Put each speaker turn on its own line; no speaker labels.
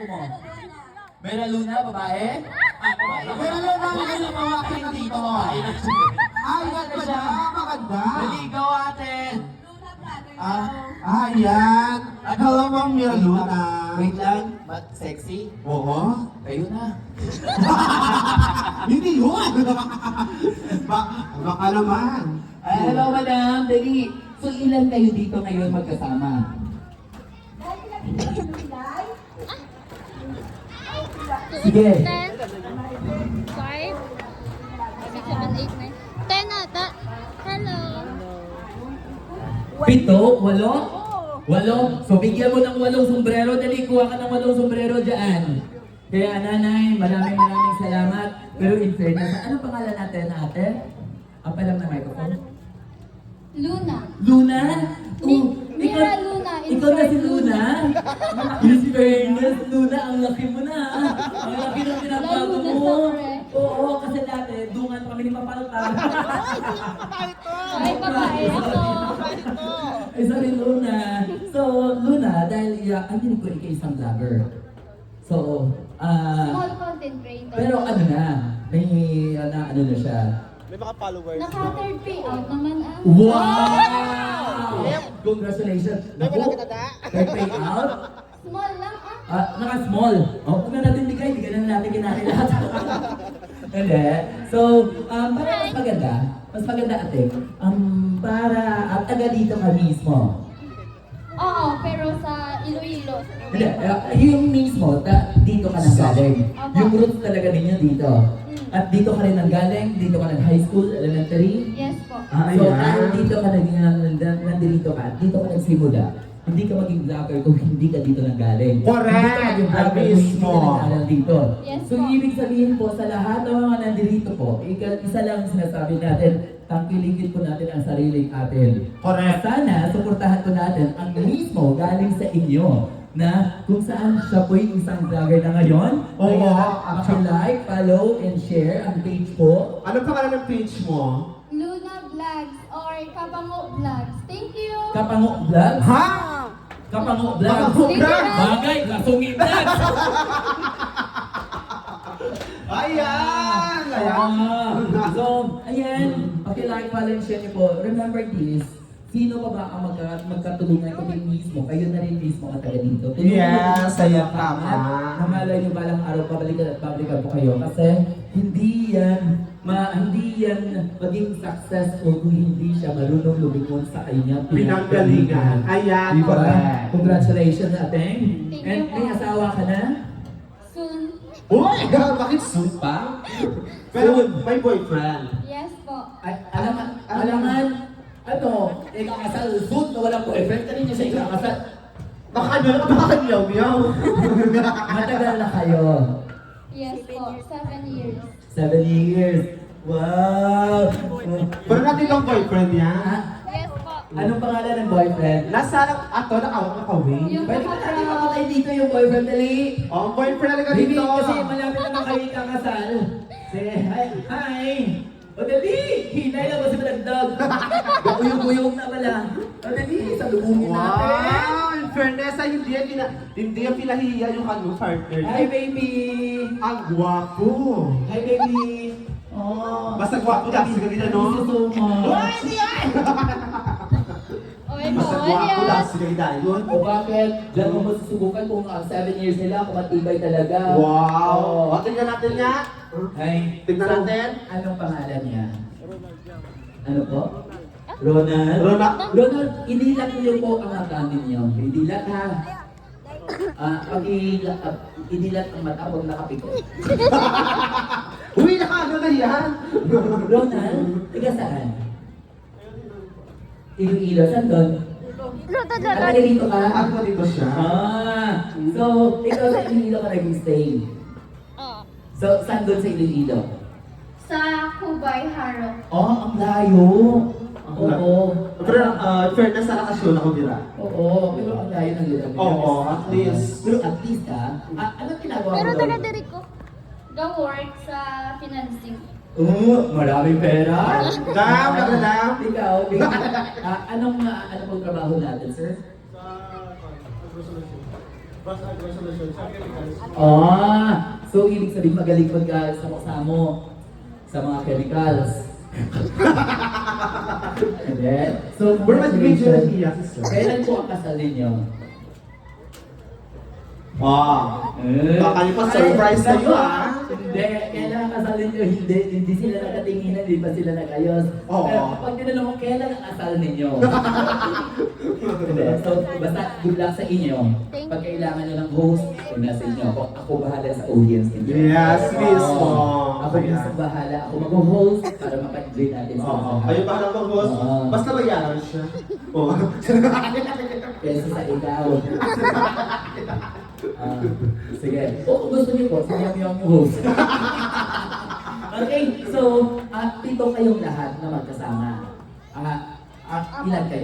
apo mo? Mera Luna, babae? Babae.
Mera Luna,
Huwag na mawakin dito.
Ay, yan pa siya. Maganda.
Naligaw ate.
Ayan. Hello, Ma'am Mira Luna.
Wait lang, but sexy?
Oo.
Kayo na.
Hindi yun. Baka naman.
Hello madam, dali. So ilan kayo dito ngayon magkasama? Sige.
10, 5, 6, 7, 8, 9, 10 ata. Hello.
Pito? Walo? Walo? So bigyan mo ng 8 sombrero. Dali, kuha ka ng 8 sombrero dyan. Kaya nanay, maraming salamat. Pero in fairness, anong pangalan natin ate? Apalam na microphone.
Luna.
Luna?
Mira Luna.
Ikaw na si Luna? In fairness, Luna, ang laki mo na. Ang laki ng pinabago
Lalo na
mo.
sobre.
Oo, kasi dati, dungan kami ni Papalta.
Ay, babae ako.
Ay, sorry, Luna. So, Luna, dahil ang dinig ko ikaw isang vlogger. So,
Small content creator.
pero ano na, may ano na siya.
May mga followers.
Naka-third payout naman ah.
Wow! Congratulations!
May wala kita da.
Third payout?
Small lang ah.
Naka-small. Huwag na natin bigay, hindi ka na natin kinakailangan. Hindi. So, para mas maganda ate, para taga dito ka mismo.
Oo, pero sa Iloilo.
Hindi, yung mismo, dito ka nang galing.
Opo.
Yung roots talaga ninyo dito. At dito ka rin nang galing, dito ka nang high school, elementary.
Yes po.
So, dahil dito ka nandito ka, dito ka nagsimula. Hindi ka maging vlogger kung hindi ka dito nang galing.
Correct!
Hindi ka maging vlogger kung hindi
Mismo.
ka nang dito.
Yes
So,
po.
ibig sabihin po sa lahat ng mga nandito po, isa lang sinasabi natin, tangkiligid po natin ang sariling atin.
Correct.
Sana, suportahan po natin ang mismo galing sa inyo na kung saan siya po yung isang vlogger na ngayon.
Oo.
Kaya, like, follow, and share ang page po.
Ano pangalan ng page mo?
Luna Vlogs or Kapango Vlogs. Thank you.
Kapango Vlogs?
Ha?
Kapango Vlogs?
Kapango
Vlogs?
Bagay, Kasungit Vlogs!
Ayan! Ayan.
So, ayan, paki-like, follow, and share niyo po. Remember this, sino pa ba ang magkatulungan ko din mismo? Kayo na rin mismo ang taga dito.
Yes, ayan, tama.
Namalay niyo balang araw, pabalikan at babalikan po kayo. Kasi hindi yan maging successful kung hindi siya marunong lumingon sa kanyang
Pinanggalingan. Ayan,
Di ba?
correct.
Congratulations natin.
Thank
And
you
may
po.
asawa ka na?
Soon.
Uy! Bakit soon pa? Pero may boyfriend.
Yes po.
Ay, alaman, ikakasal, soon na walang boyfriend, kanina siya ikakasal.
Nakakanyaw-nyaw.
Matagal na kayo.
Yes po. 7 years.
7 years. Wow!
Pero natin ang boyfriend niya.
Ha?
Yes po.
Anong pangalan ng boyfriend?
Nasa ato nakawin.
Yung
Pwede ba natin makatay dito yung boyfriend, dali?
Oh, boyfriend talaga
Baby,
dito.
kasi malapit naman kayo ikakasal. Sige, hi! O dali! Hinay lang kasi malagdag. Guyong-guyong na pala. O dali, salubungin natin.
Wow! In fairness, ay hindi yan pinahiya yung kanyang partner.
Hi, baby!
Ang gwapo.
Hi, baby! Oh,
Basta gwapo lang, sige na, no?
Thank you so much.
Okay po.
Basta gwapo lang,
Yes.
sige na yun.
O bakit? Diyan mo masusubukan kung ang 7 years nila, kung matibay talaga.
Wow!
Oh.
O, tingnan natin nga.
Ay,
Tignan natin.
Anong pangalan niya? Ano po? Ronald?
Ronald.
Ronald, inilat niyo po ang account ninyo. Inilat ha. Inilat ang mata, huwag nakapikot.
Uy, nakaano na yan?
Ronald, tiga saan? Iloilo, saan doon? Taga dito ka?
Ako dito siya.
So, ikaw sa Iloilo ka nag-stay.
Oo.
So, saan doon sa Iloilo?
Sa Hubay, Harok.
Oh, ang layo. Oo.
Pero, fairness sa lakasyon ako dira.
Oo, pero ang layo ng lugar.
Oo, at least.
Pero at least anong ginagawa
Pero
mo
taga
doon?
diri ko. Go-work sa financing.
Maraming pera.
Dam, nagdadam.
Ikaw, anong pong trabaho natin, sir?
Basta resolution.
So ibig sabihin magaling pag samo-samo sa mga chemicals. And then, so
We're not major
congratulations.
here, sister.
Kailan po ang kasal ninyo?
Baka niyo pa surprise
Ay,
kayo, ah.
Hindi, kailan ang kasal ninyo? Hindi sila nakatinginan, hindi pa sila nagayos.
Oo.
Pero kapag tinanong mo, kailan ang kasal ninyo? Hindi, so basta good luck sa inyo. Pag kailangan nyo ng host, i-message nyo ako. Ako bahala sa audience ninyo.
Yes, mismo.
Ako
Ayan.
mismo bahala. Ako mag-host para mapag-enjoy natin sa
Oo. Kayo pa lang mag-host.
Oo.
Basta bayaran siya. Oo.
Kesa sa ikaw. Sige. O kung gusto niyo po, sige yung host. Okay, so, pito kayong lahat na magkasama. Ilan kayo?